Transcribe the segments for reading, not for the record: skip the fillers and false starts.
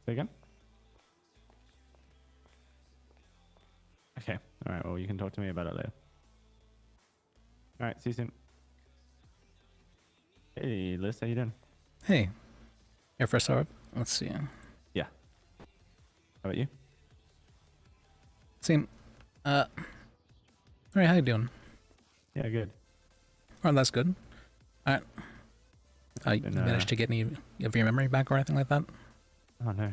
Say again? Okay. All right. Well, you can talk to me about it later. All right. See you soon. Hey, Liz, how you doing? Hey, your first orb. Let's see. Yeah. How about you? Same. Alright, how you doing? Yeah, good. Oh, that's good. Alright. You Been, managed to get any of your memory back or anything like that? Oh no.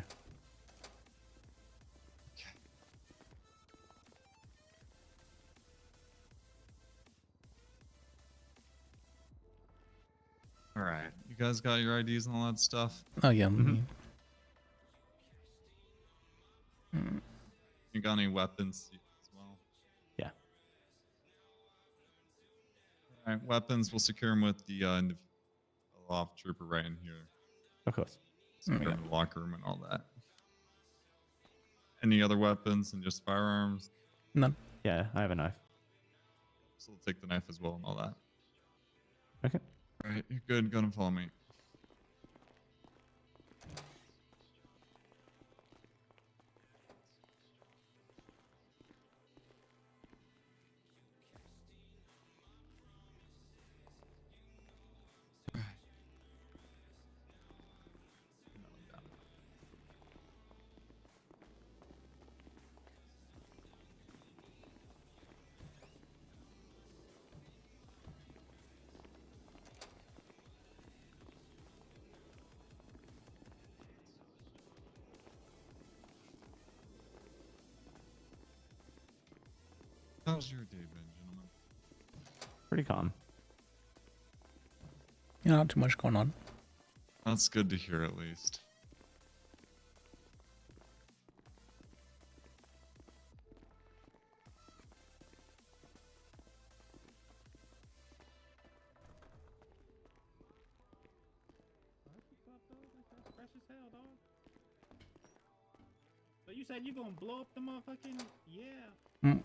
All right, you guys got your IDs and all that stuff. Oh, yeah. Mhm. You got any weapons as well? Yeah. All right, weapons. We'll secure them with the loft trooper right in here. Of course. Secure them in the locker room and all that. Any other weapons and just firearms? None. Yeah, I have a knife. So we'll take the knife as well and all that. Okay. All right, you're good. Go and follow me. How's your day been, gentlemen? Pretty calm. Yeah, not too much going on. That's good to hear, at least. Fresh as hell, dog. So you said you gonna blow up the motherfucking All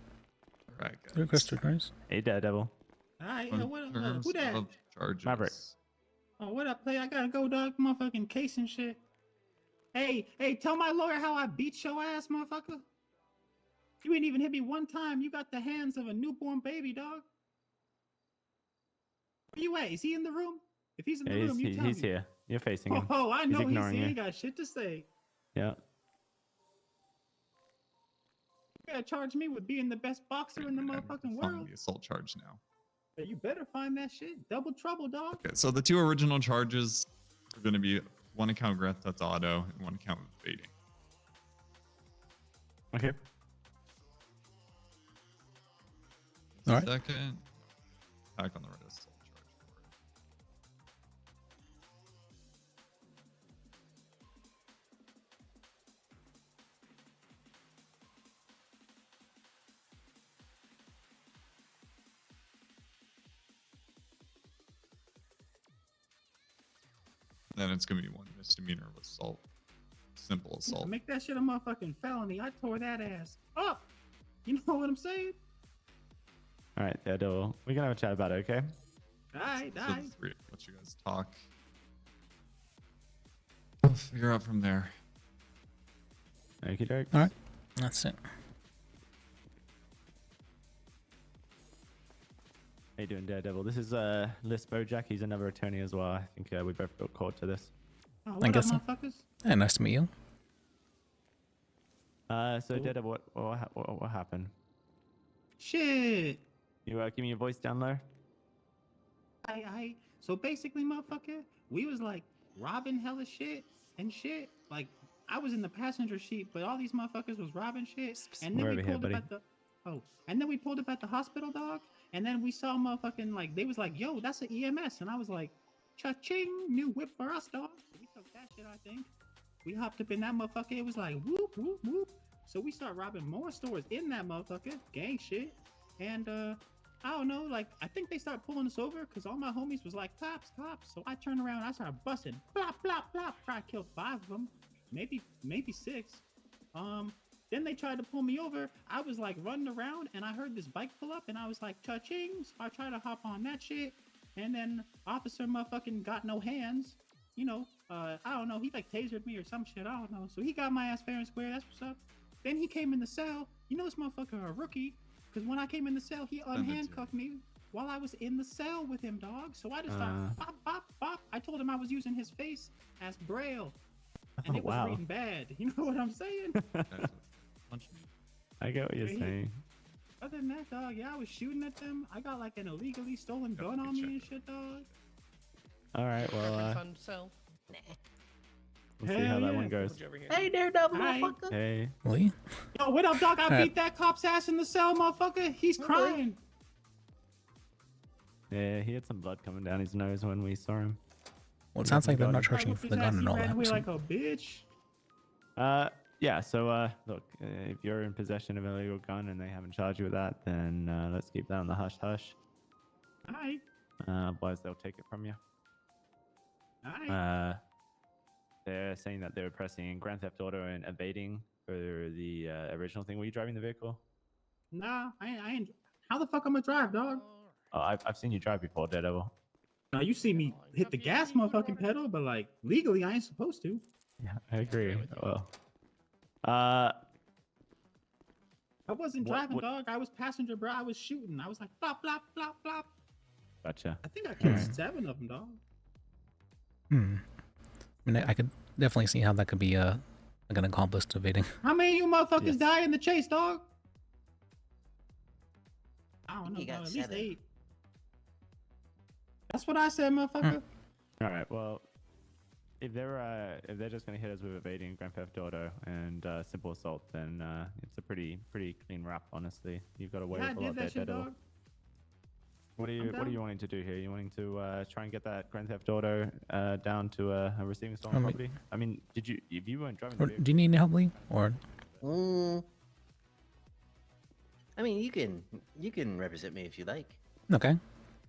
right, guys. Good question, guys. Hey, Daredevil. Alright, In what terms who that? of charges. Maverick. Oh, what up, play? I gotta go, dog. Motherfucking case and shit. Hey, tell my lawyer how I beat your ass, motherfucker. You ain't even hit me one time. You got the hands of a newborn baby, dog. Where you at? Is he in the room? If he's in the Yeah, room, you tell he's me. here. You're facing him. Oh, I know he's ignoring here. you. He got shit to say. Yeah. You gotta charge me with being the best boxer in the I'm motherfucking following world. the assault charge now. You better find that shit. Double trouble, dog. Okay, so the two original charges are going to be one account Grand Theft Auto and one account evading. Okay. All right. Second, back on the red assault charge for it. Then it's going to be one misdemeanor of assault. Simple assault. Make that shit a motherfucking felony. I tore that ass up. You know what I'm saying? All right, Daredevil. We can have a chat about it, okay? Alright, So alright. the three, let you guys talk. We'll figure out from there. Okie doke. All right. That's it. How you doing, Daredevil? This is Liz Bojack. He's another attorney as well. I think we both got called to this. Oh, what up, guess so. motherfuckers? Hey, nice to meet you. So Cool. Daredevil, what happened? Shit. You give me your voice down low. So basically, motherfucker, we was like robbing hella shit and shit. Like I was in the passenger seat, but all these motherfuckers was robbing shit. And then We're we over here, pulled up buddy. at the and then we pulled up at the hospital, dog. And then we saw motherfucking like they was like, yo, that's an EMS, and I was like, cha-ching, new whip for us, dog. So we took that shit, I think. We hopped up in that motherfucker. It was like whoop whoop whoop. So we start robbing more stores in that motherfucker, gang shit. And I don't know, like I think they started pulling us over because all my homies was like cops, cops. So I turned around, I started busting, blop, blop, blop. Probably killed 5 of them, maybe 6. Then they tried to pull me over. I was like running around and I heard this bike pull up and I was like cha-ching. So I tried to hop on that shit. And then officer motherfucking got no hands. you know, I don't know, he like tasered me or some shit. I don't know. So he got my ass fair and square. That's what's up. Then he came in the cell. You know this motherfucker a rookie, because when I came in the cell, he unhandcuffed me while I was in the cell with him, dog. So I just started bop, bop, bop. I told him I was using his face as braille, and Oh, it was wow. reading bad. You know what I'm saying? Guys, punch me. I get what you're He- saying. Other than that, dog, yeah, I was shooting at them. I got like an illegally stolen Got gun a on me check. and shit, dog. All right, well, Reference on cell. we'll see how Hell that yeah. one goes. Put you over here. Hey there, double Hi. motherfucker. Hey, Lee? Yo, what up, dog? I Alright. beat that cop's ass in the cell, motherfucker. He's crying. yeah, he had some blood coming down his nose when we saw him. Well, it sounds like they're gun. not I charging you whooped for his the ass, gun he and all ran that. away so- like a bitch. Yeah, so look, if you're in possession of an illegal gun and they haven't charged you with that, then let's keep that on the hush hush. Alright, Otherwise, they'll take it from you. alright. They're saying that they're pressing Grand Theft Auto and evading for the original thing. Were you driving the vehicle? Nah, I ain't. How the fuck I'ma drive, dog? Oh, I've seen you drive before, Daredevil. Now you see me hit the gas motherfucking pedal, but like legally I ain't supposed to. Yeah, I agree. with you. Well, I wasn't What- driving, what- dog. I was passenger, bro. I was shooting. I was like, flop, flop, flop, flop. gotcha. I think I killed Alright. 7 of them, dog. I mean, I could definitely see how that could be like an accomplice to evading. How many of you motherfuckers Yes. die in the chase, dog? I don't know, You got dog. At least 7. 8. That's what I said, motherfucker. All right. Well, if they're just gonna hit us with evading Grand Theft Auto and simple assault, then it's a pretty clean wrap, honestly. You've got away Yeah, I with a lot did there, that shit, Daredevil. dog. What are I'm you down. wanting to do here? You wanting to try and get that Grand Theft Auto down to a receiving stolen I mean- property? I mean, if you weren't driving Or, the vehicle, do you need any help, Lee? Or Mm. I mean, you can represent me if you like. okay,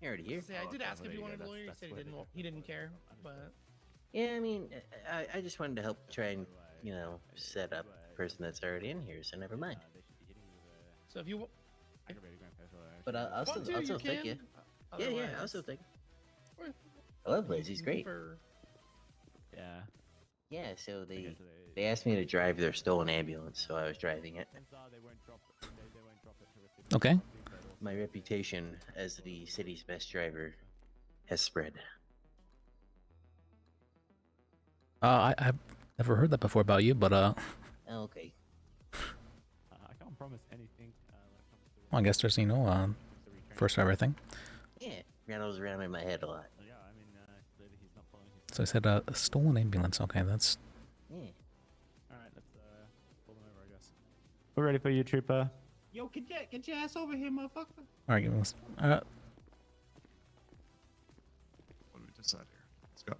You're already here. Say, I did okay, ask well, if you there you wanted go. a lawyer. He That's said where they he didn't differ. care, but Yeah, I mean, I just wanted to help try and set up the person that's already in here. So never mind. they should be hitting you with so if you a aggravated Grand Theft Auto. But I'll want still to, I'll you still take you. can. Yeah, I'll Otherwise, still take. or- I love Blaze. He's great. for- Yeah. Yeah, so Okay, they so they asked me to drive their stolen ambulance, so I was driving it. they won't drop it. They won't drop it to receiving Okay. property, but My reputation as the city's best driver has spread. I've never heard that before about you, but Okay. I can't promise anything when it comes to I guess there's to retraining. first driver thing. Yeah, rattles around in my head a lot. Yeah, I mean, clearly he's not following his. So I said a stolen ambulance. Okay, that's Yeah. All right, let's pull them over, I guess. We're ready for you, Trooper. Yo, get your ass over here, motherfucker. all right. Give me this. What do we decide here? Let's go.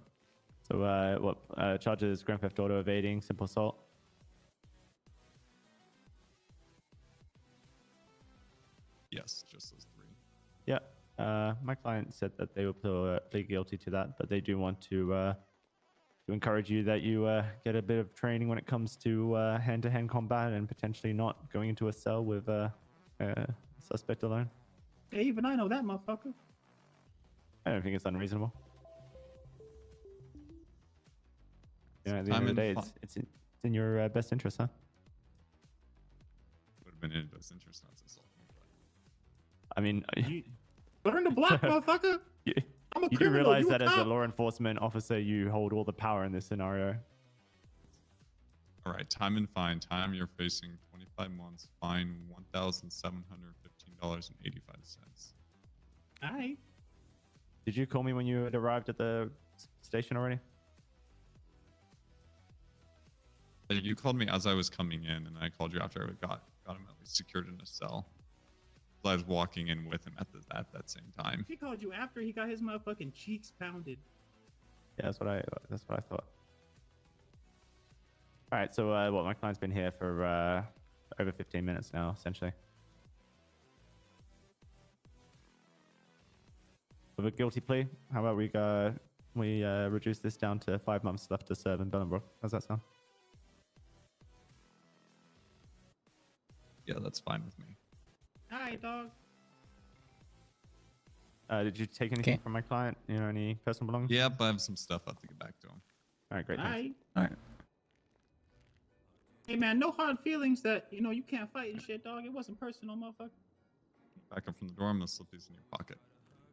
So, what charges? Grand Theft Auto, evading, simple assault. Yes, just those 3. Yeah. My client said that they will plead guilty to that, but they do want to encourage you that you get a bit of training when it comes to hand-to-hand combat and potentially not going into a cell with a suspect alone. Hey, even I know that, motherfucker. I don't think it's unreasonable. You know, at the Time end of the and day, fun. it's in your best interest, huh? Would have been in his best interest not to assault me, but I mean, You learn to block, motherfucker. you, I'm a you do criminal. realize you that as a cop. law enforcement officer, you hold all the power in this scenario. all right. Time and fine. Time you're facing 25 months. Fine $1,715.85. All right. Did you call me when you had arrived at the station already? You called me as I was coming in, and I called you after I got him at least secured in a cell. So I was walking in with him at that same time. He called you after he got his motherfucking cheeks pounded. Yeah, that's what I thought. All right, so my client's been here for over 15 minutes now, essentially. With a guilty plea, how about we reduce this down to 5 months left to serve in Bolingbroke? How's that sound? Yeah, that's fine with me. All right, dog. Did you take anything Okay. from my client? You know, any personal belongings? Yep, I have some stuff I have to get back to him. All right, great. All Thanks. right. All right. Hey man, no hard feelings that you can't fight and shit, dog. It wasn't personal, motherfucker. Back up from the door, I'm gonna slip these in your pocket.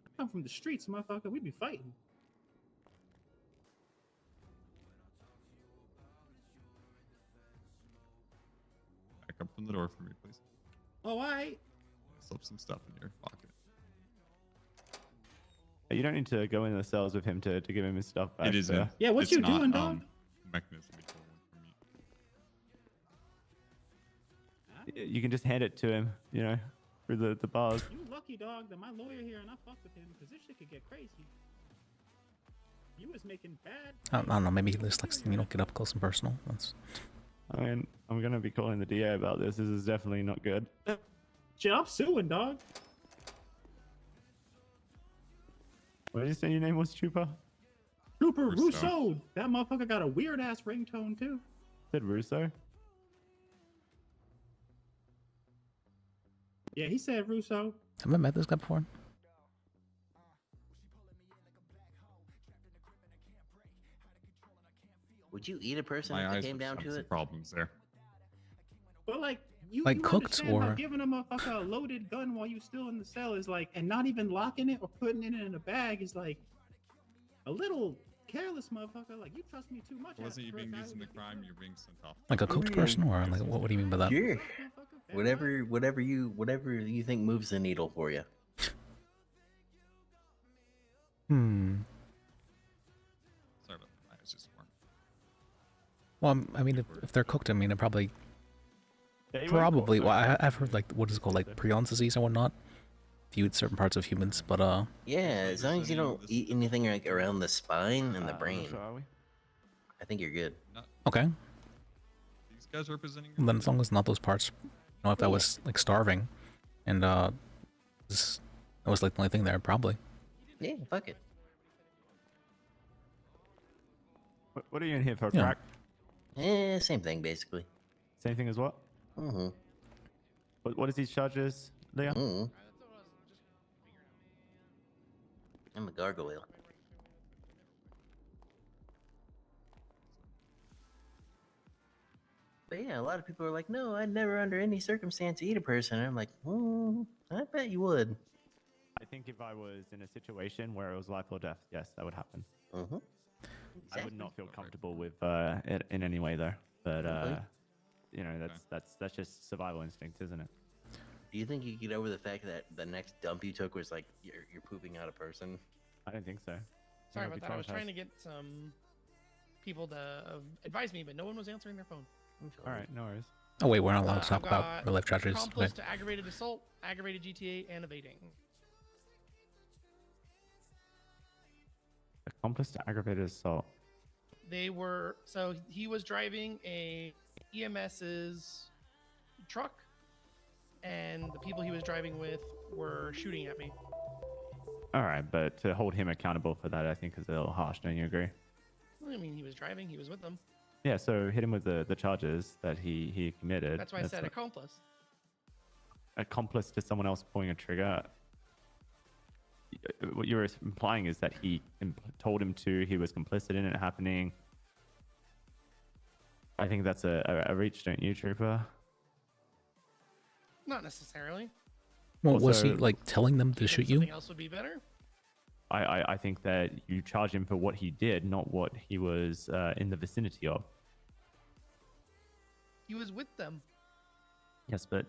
I come from the streets, motherfucker. We be fighting. Back up from the door for me, please. Oh, all right. Slip some stuff in your pocket. You don't need to go in the cells with him to give him his stuff back. It is. sir. Yeah, what it's you not, doing, dog? Mechanism he told for me. You can just hand it to him, you know, through the bars. You lucky, dog, that my lawyer here and I fucked with him because this shit could get crazy. You was making bad. I don't know. Maybe he just likes to, get up close and personal. That's I mean, I'm gonna be calling the DA about this. This is definitely not good. Shit, I'm suing, dog. What did you say your name was, Trooper? Trooper Russo. Russo. That motherfucker got a weird ass ringtone too. Said Russo. Yeah, he said Russo. have I met this guy before? Would you eat a person My if eyes it came were down having to some it? problems there. But like you Like you cooked understand how or- giving a motherfucker a loaded gun while you still in the cell is like, and not even locking it or putting it in a bag is like a little careless, motherfucker. Like you trust me too much. Wasn't you for a being guy used in with the a crime? gun. You're being sent off. Like a cooked person, or like what do you mean by that? Sure. Motherfucker, fair Whatever you think moves the needle for you. Hmm. Sorry about that. It's just warm. Well, I mean, if they're cooked, I mean, it probably, Yeah, he won't probably. call- Well, I've heard like what is it called, like prion disease and whatnot. If you eat certain parts of humans, but Yeah, as long as you don't This- eat anything like around the spine and the I'm not brain, sure, are we? I think you're good. Not okay. these guys representing. Well, then as long as not those parts, if I was like starving, and that was like the only thing there, probably. Yeah, fuck it. What are you in here for? Yeah. Crack? Same thing basically. Same thing as what? Mm-hmm. What is these charges, Leah? Mm-hmm. I'm a gargoyle. But yeah, a lot of people are like, no, I'd never under any circumstance eat a person. And I'm like, I bet you would. I think if I was in a situation where it was life or death, yes, that would happen. Mm-hmm. I would not feel comfortable with it in any way though. But Okay. you know, that's just survival instinct, isn't it? Do you think you get over the fact that the next dump you took was like you're pooping out a person? I don't think so. Sorry I'd be about that. I was trying traumatized. to get some people to advise me, but no one was answering their phone. All right, no worries. Oh wait, we're not allowed to I've talk about got real life tragedies. Okay. accomplice to aggravated assault, aggravated GTA, and evading. Accomplice to aggravated assault. They were he was driving a EMS's truck, and the people he was driving with were shooting at me. All right, but to hold him accountable for that, I think is a little harsh. Don't you agree? I mean, he was driving, he was with them. Yeah. So hit him with the charges that he committed. That's why I said a- accomplice. accomplice to someone else pulling a trigger. What you're implying is that he told him to. He was complicit in it happening. I think that's a reach, don't you, Trooper? Not necessarily. Well, was he Also- like telling them to Do you think shoot you? Something else would be better. I think that you charge him for what he did, not what he was in the vicinity of. He was with them. Yes, but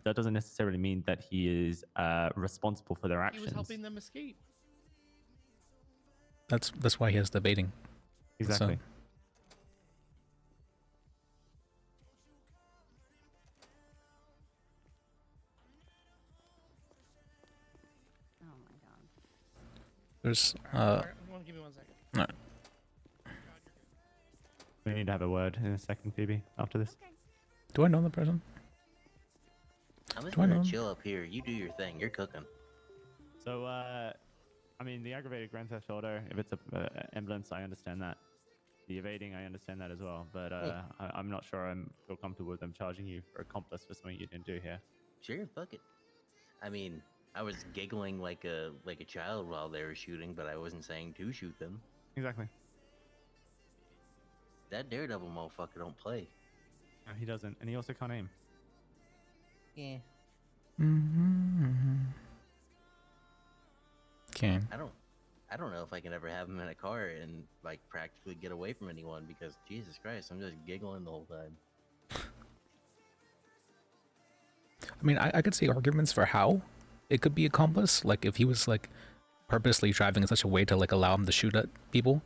that doesn't necessarily mean that he is responsible for their He actions. was helping them escape. That's why he has the baiting. Exactly. Oh my god. There's Alright, give me 1 second. no. We need to have a word in a second, Phoebe, after this. Okay. Do I know the person? I'm just Do I know gonna him? chill up here. You do your thing. You're cooking. So, I mean, the aggravated Grand Theft Auto, if it's a ambulance, I understand that. The evading, I understand that as well. But I'm not sure I feel comfortable with them charging you for accomplice for something you didn't do here. Sure, fuck it. I mean, I was giggling like a child while they were shooting, but I wasn't saying to shoot them. Exactly. That Daredevil motherfucker don't play. No, he doesn't, and he also can't aim. Yeah, Mm-hmm. Can. I don't know if I can ever have him in a car and like practically get away from anyone because Jesus Christ, I'm just giggling the whole time. I mean, I could see arguments for how it could be accomplice. Like if he was like purposely driving in such a way to like allow him to shoot at people,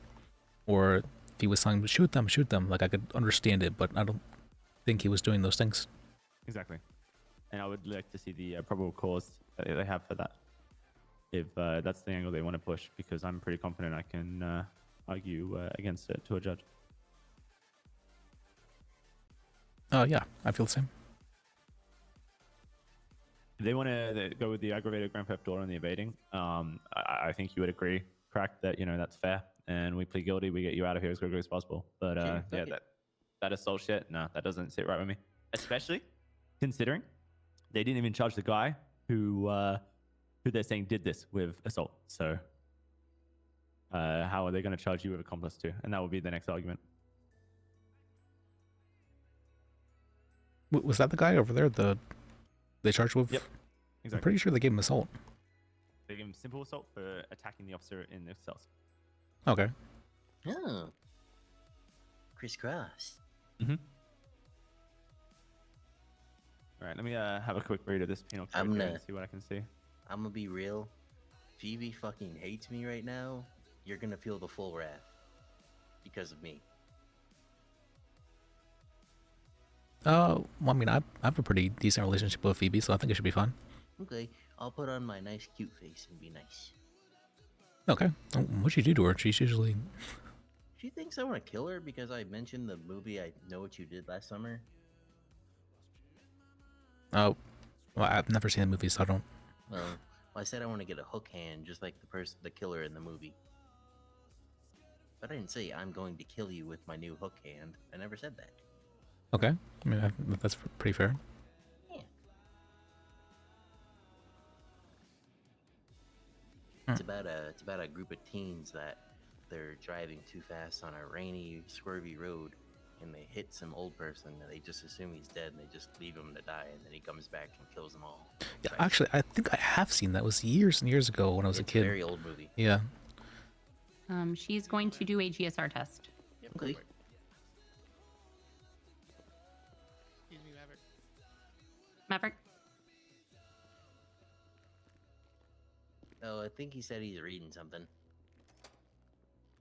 or if he was telling them to shoot them. Like I could understand it, but I don't think he was doing those things. Exactly. And I would like to see the probable cause that they have for that. If that's the angle they want to push, because I'm pretty confident I can argue against it to a judge. Yeah, I feel the same. If they want to go with the aggravated grand theft auto and the evading, I think you would agree, Crack, that that's fair, and we plead guilty, we get you out of here as quickly as possible. But Sure, yeah, fuck it. that assault shit, no, that doesn't sit right with me. Especially considering they didn't even charge the guy who they're saying did this with assault. So how are they going to charge you with accomplice too? And that would be the next argument. Was that the guy over there? They charged with? Yep. I'm Exactly. pretty sure they gave him assault. They gave him simple assault for attacking the officer in the cells. Okay. Oh, crisscross. Mm-hmm. All right, let me have a quick read of this penal code I'm here gonna- and see what I can see. I'm gonna be real. Phoebe fucking hates me right now. You're gonna feel the full wrath because of me. Well, I mean, I have a pretty decent relationship with Phoebe, so I think it should be fun. Okay, I'll put on my nice cute face and be nice. Okay. What'd you do to her? She's usually. She thinks I want to kill her because I mentioned the movie I Know What You Did last summer. Oh, well, I've never seen the movie, so I don't. Well, I said I want to get a hook hand just like the killer in the movie. But I didn't say I'm going to kill you with my new hook hand. I never said that. Okay. I mean, that's pretty fair. Yeah. Hmm. It's about a group of teens that they're driving too fast on a rainy, swervy road, and they hit some old person, and they just assume he's dead, and they just leave him to die, and then he comes back and kills them all. Yeah, Right. actually, I think I have seen that. It was years and years ago when I was a It's kid. very old movie. Yeah. She's going to do a GSR test. Yep, Okay. perfect. Excuse me, Maverick. Maverick? Oh, I think he said he's reading something.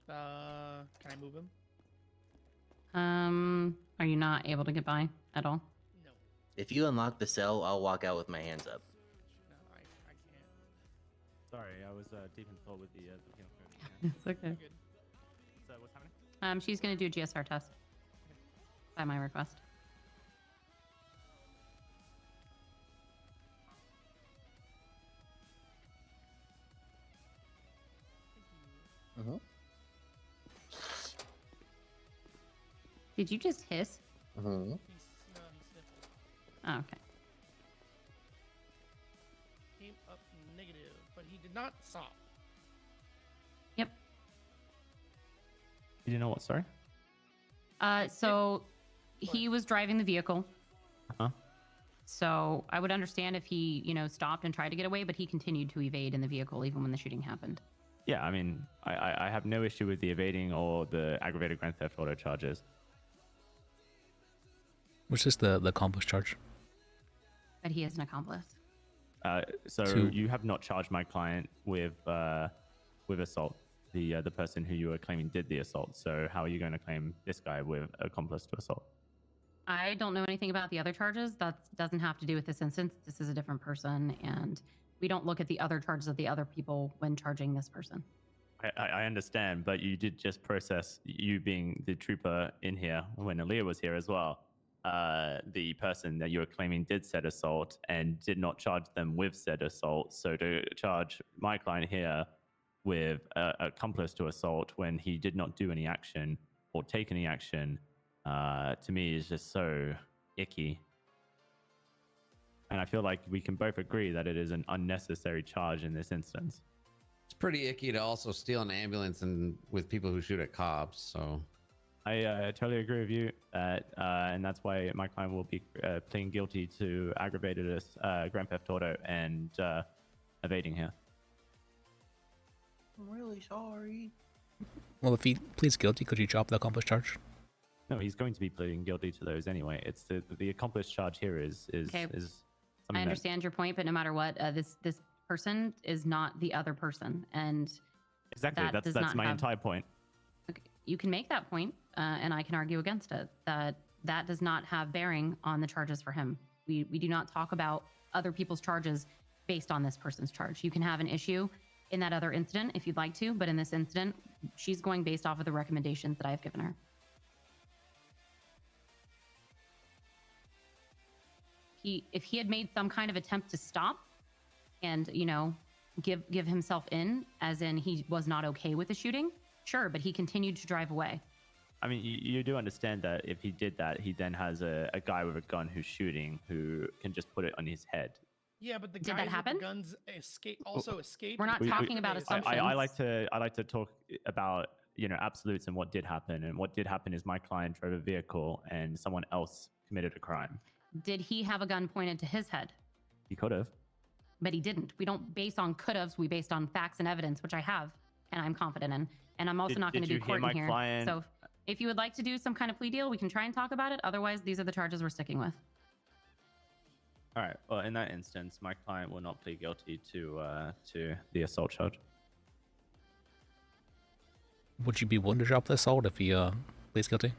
Can I move him? Are you not able to get by at all? No, If you unlock the cell, I'll walk out with my hands up. no, I can't. Sorry, I was deep in thought with the penal code. It's okay. You're good. So what's happening? She's going to do a GSR test. By my request. Thank you. Mm-hmm. Did you just hiss? Mm-hmm. He sniffled. Oh, okay. Came up negative, but he did not stop. Yep. You didn't know what? Sorry. So he was driving the vehicle. Huh? So I would understand if he, stopped and tried to get away, but he continued to evade in the vehicle even when the shooting happened. Yeah, I mean, I have no issue with the evading or the aggravated grand theft auto charges. Which is the accomplice charge. But he is an accomplice. So To- you have not charged my client with assault, the person who you are claiming did the assault. So how are you going to claim this guy with accomplice to assault? I don't know anything about the other charges. That doesn't have to do with this instance. This is a different person, and we don't look at the other charges of the other people when charging this person. I understand, but you did just process, you being the trooper in here when Aaliyah was here as well, the person that you were claiming did said assault and did not charge them with said assault. So to charge my client here with accomplice to assault when he did not do any action or take any action, to me is just so icky. And I feel like we can both agree that it is an unnecessary charge in this instance. It's pretty icky to also steal an ambulance and with people who shoot at cops. So I totally agree with you, and that's why my client will be pleading guilty to aggravated grand theft auto and evading here. I'm really sorry. Well, if he pleads guilty, could you drop the accomplice charge? No, he's going to be pleading guilty to those anyway. It's the accomplice charge here is Okay. something I understand your point, but no matter what, this person is not the other person, and exactly that does that's not my have- entire point. you can make that point, and I can argue against it. That does not have bearing on the charges for him. We do not talk about other people's charges based on this person's charge. You can have an issue in that other incident if you'd like to, but in this incident, she's going based off of the recommendations that I've given her. If he had made some kind of attempt to stop and, give himself in, as in he was not okay with the shooting, sure, but he continued to drive away. I mean, you do understand that if he did that, he then has a guy with a gun who's shooting who can just put it on his head. Yeah, but the Did that guys with happen? the guns also escaped. We're not and talking about activated. assumptions. I like to talk about absolutes and what did happen. And what did happen is my client drove a vehicle and someone else committed a crime. Did he have a gun pointed to his head? He could have. But he didn't. We don't base on could-haves. We based on facts and evidence, which I have, and I'm confident in. And I'm also Did- not going to did do you hear court in my here. client- So if you would like to do some kind of plea deal, we can try and talk about it. Otherwise, these are the charges we're sticking with. All right. Well, in that instance, my client will not plead guilty to the assault charge. Would you be willing to drop the assault if he pleads guilty?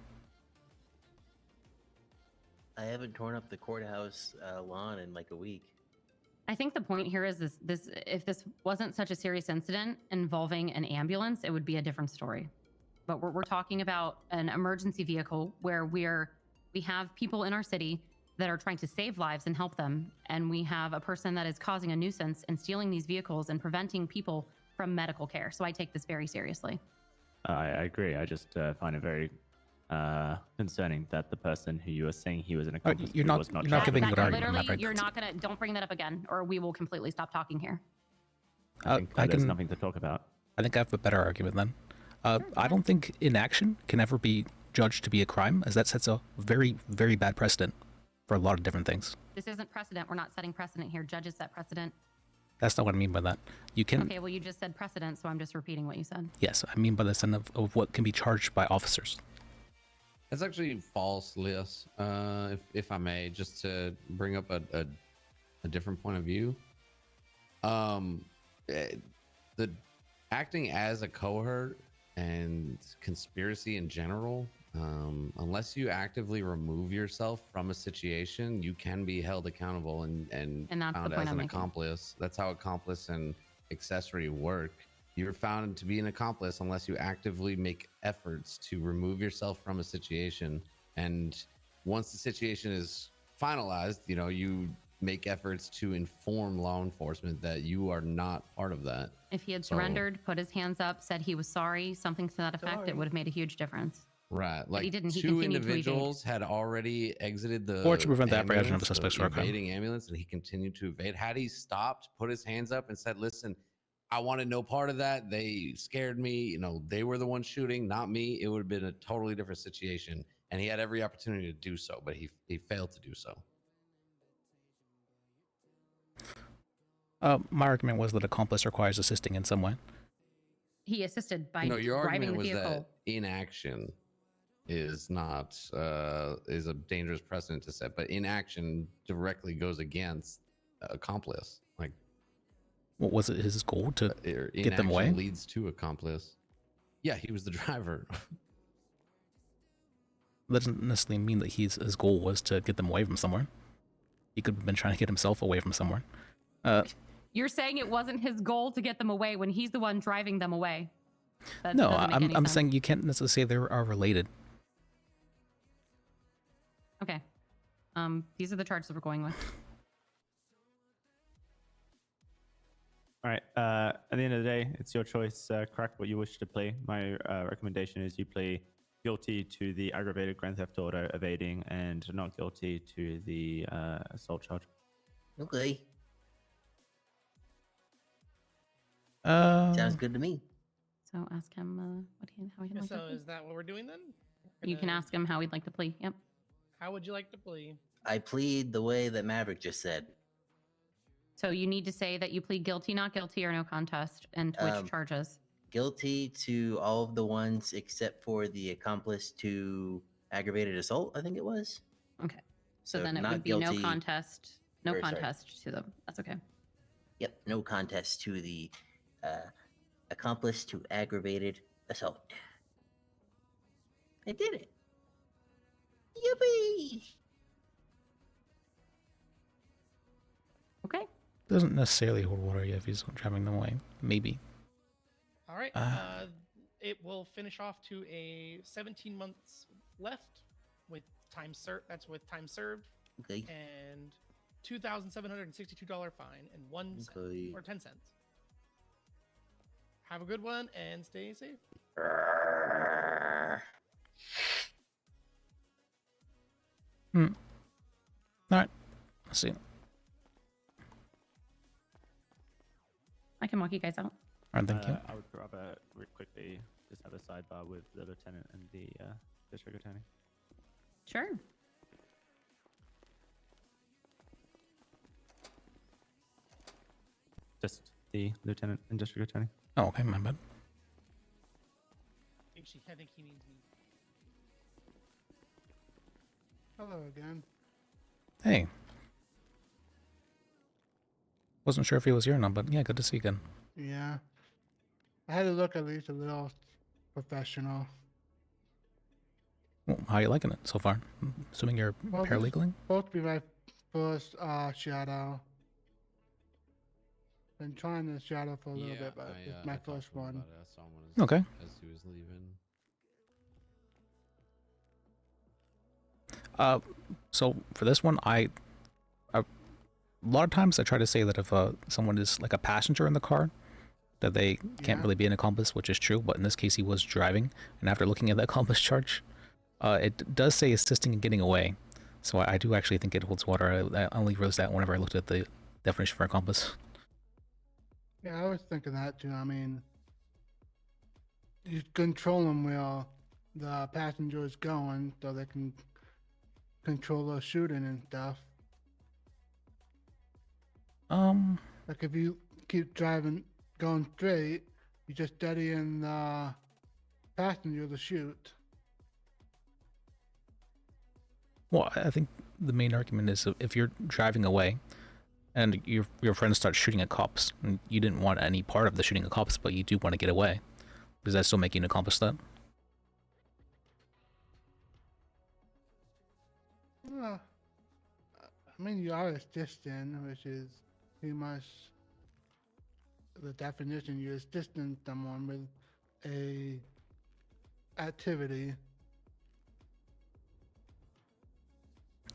I haven't torn up the courthouse lawn in like a week. I think the point here is this if this wasn't such a serious incident involving an ambulance, it would be a different story. But we're talking about an emergency vehicle where we have people in our city that are trying to save lives and help them, and we have a person that is causing a nuisance and stealing these vehicles and preventing people from medical care. So I take this very seriously. I agree. I just find it very concerning that the person who you were saying he was an accomplice you're to not- was not you're not charged. giving a good argument, Literally, Maverick. you're not gonna. Don't bring that up again, or we will completely stop talking here. I think there's nothing to talk about. I think I have a better argument then. I don't think inaction can ever be judged to be a crime, as that sets a very, very bad precedent for a lot of different things. This isn't precedent. We're not setting precedent here. Judges set precedent. That's not what I mean by that. You can, Okay, well, you just said precedent, so I'm just repeating what you said. yes, I mean by the sense of what can be charged by officers. that's actually false, Lias. If I may, just to bring up a different point of view. The acting as a cohort and conspiracy in general, unless you actively remove yourself from a situation, you can be held accountable and And that's the found point as I'm an making. accomplice. That's how accomplice and accessory work. You're found to be an accomplice unless you actively make efforts to remove yourself from a situation. And once the situation is finalized, you make efforts to inform law enforcement that you are not part of that. If he had So- surrendered, put his hands up, said he was sorry, something to that effect, Sorry. it would have made a huge difference. Right. Like he didn't. He two continued to evade. individuals had already exited the Or to prevent the apprehension of ambulance, the suspects for a crime. evading ambulance, and he continued to evade. Had he stopped, put his hands up, and said, "Listen, I wanted no part of that. They scared me. They were the ones shooting, not me," it would have been a totally different situation. And he had every opportunity to do so, but he failed to do so. My argument was that accomplice requires assisting in some way. He assisted by No, your driving argument the was vehicle. that inaction is not is a dangerous precedent to set, but inaction directly goes against accomplice. Like What was it his goal to Get get them away? leads to accomplice. Yeah, he was the driver. That doesn't necessarily mean that his goal was to get them away from somewhere. He could have been trying to get himself away from somewhere. You're saying it wasn't his goal to get them away when he's the one driving them away. That No, doesn't make any I'm sense. saying you can't necessarily say they are related. Okay. These are the charges we're going with. All right. At the end of the day, it's your choice. Crack what you wish to plea. My recommendation is you plea guilty to the aggravated grand theft auto evading and not guilty to the assault charge. Okay. Uh, Sounds good to me. So ask him how he'd Yeah, like to so plea. is that what we're doing then? We're You can gonna- ask him how he'd like to plea. Yep. How would you like to plea? I plead the way that Maverick just said. So you need to say that you plead guilty, not guilty, or no contest, and to which charges. Guilty to all of the ones except for the accomplice to aggravated assault, I think it was. Okay. So then it not would be no guilty- contest. No or, sorry. contest to them. That's okay. Yep, no contest to the accomplice to aggravated assault. I did it. Yippee! Okay. doesn't necessarily hold water yet if he's driving them away. Maybe. All right. Uh, It will finish off to a 17 months left with time served. That's with time served Okay. and $2,762 fine and 1 cent Okay. or 10 cents. Have a good one and stay safe. All right. Let's see. All I can walk you guys out. right. Thank you. I would rather quickly just have a sidebar with the lieutenant and the district attorney. Sure. Just the lieutenant and district attorney. Oh, okay. My bad. I think he means me. Hello again. Hey. Wasn't sure if he was here or not, but yeah, good to see you again. Yeah. I had to look at least a little professional. Well, how are you liking it so far? Assuming you're Well, this is paralegaling? supposed to be my first shadow. Been trying the shadow for a little bit, but it's my first one. I saw him Okay. as he was leaving. So for this one, a lot of times I try to say that if someone is like a passenger in the car, that they can't Yeah. really be an accomplice, which is true. But in this case, he was driving, and after looking at the accomplice charge, it does say assisting in getting away. So I do actually think it holds water. I only realized that whenever I looked at the definition for accomplice. Yeah, I was thinking that too. I mean, you control them where the passenger is going so they can control the shooting and stuff. Like if you keep driving, going straight, you just steady in the passenger to shoot. Well, I think the main argument is if you're driving away and your friends start shooting at cops, and you didn't want any part of the shooting at cops, but you do want to get away, does that still make you an accomplice then? I mean, you are assisting, which is pretty much the definition. You're assisting someone with a activity.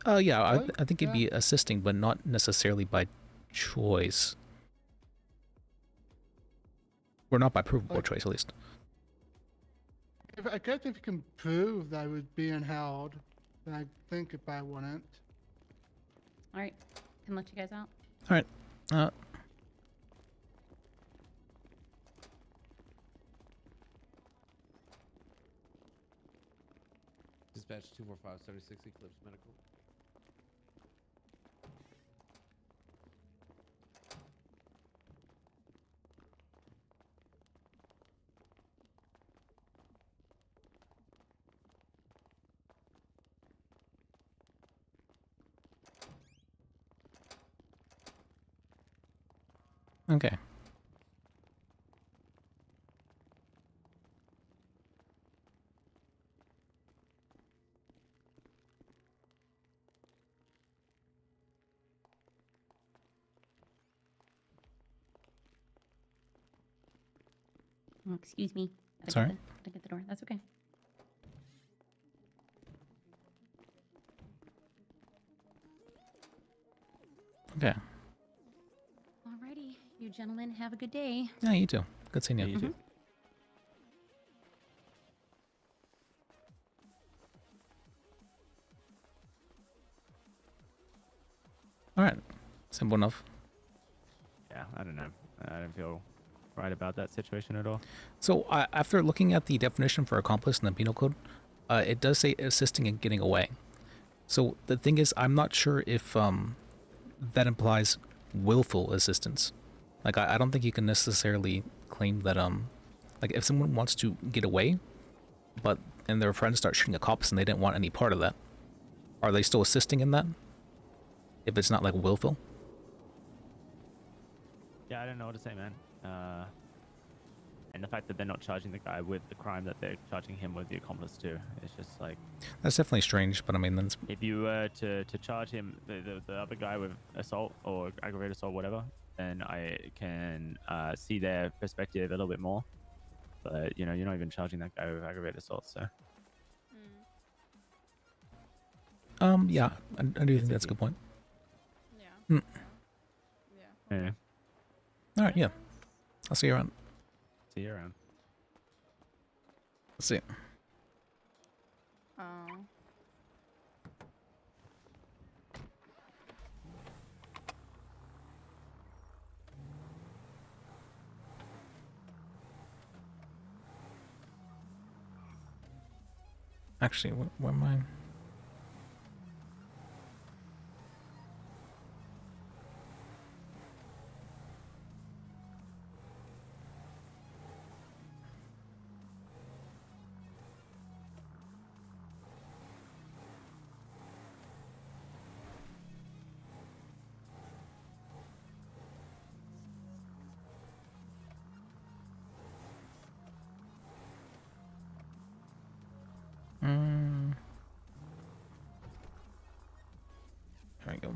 Yeah, What? I think you'd be assisting, but not necessarily by choice. Or not by provable Like- choice, at least. I guess if you can prove that I was being held, then I think if I wouldn't. All right. Can let you guys out. All right. Dispatch 245 76 Eclipse Medical. Okay. Oh, excuse me. Gotta Sorry? Gotta get the door. That's okay. Okay. Alrighty. You gentlemen have a good day. Yeah, you too. Good seeing you. Yeah, you too. All right. Simple enough. Yeah, I don't know. I don't feel right about that situation at all. So after looking at the definition for accomplice in the penal code, it does say assisting in getting away. So the thing is, I'm not sure if that implies willful assistance. Like I don't think you can necessarily claim that like if someone wants to get away, and their friends start shooting the cops and they didn't want any part of that, are they still assisting in that? If it's not like willful. Yeah, I don't know what to say, man. And the fact that they're not charging the guy with the crime that they're charging him with the accomplice to, it's just like, That's definitely strange, but I mean, that's if you were to charge him, the other guy with assault or aggravated assault, whatever, then I can see their perspective a little bit more. But you know, you're not even charging that guy with aggravated assault, so yeah, I do think that's a good point. Yeah. Mm. Yeah. yeah. All right, yeah, I'll see you around. See you around. Let's see. Oh. Actually, where am I? There we go.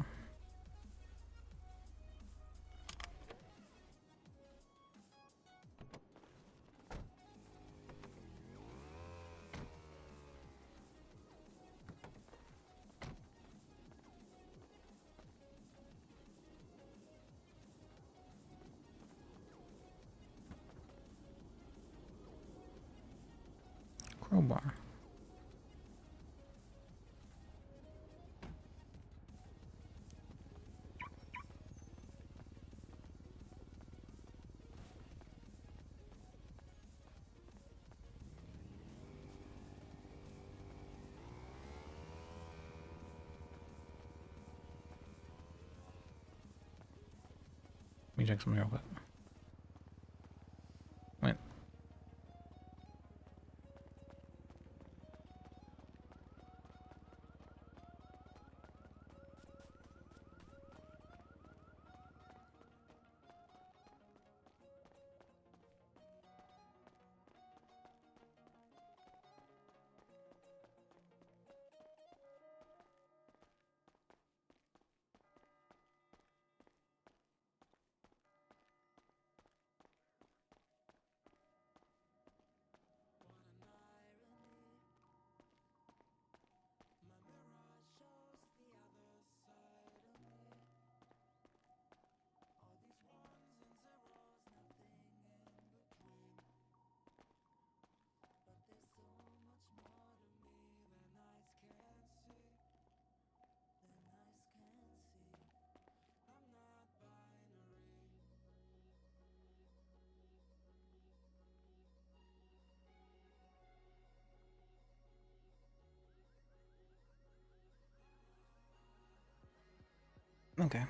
Crowbar. Let me check something real quick. Wait. Okay.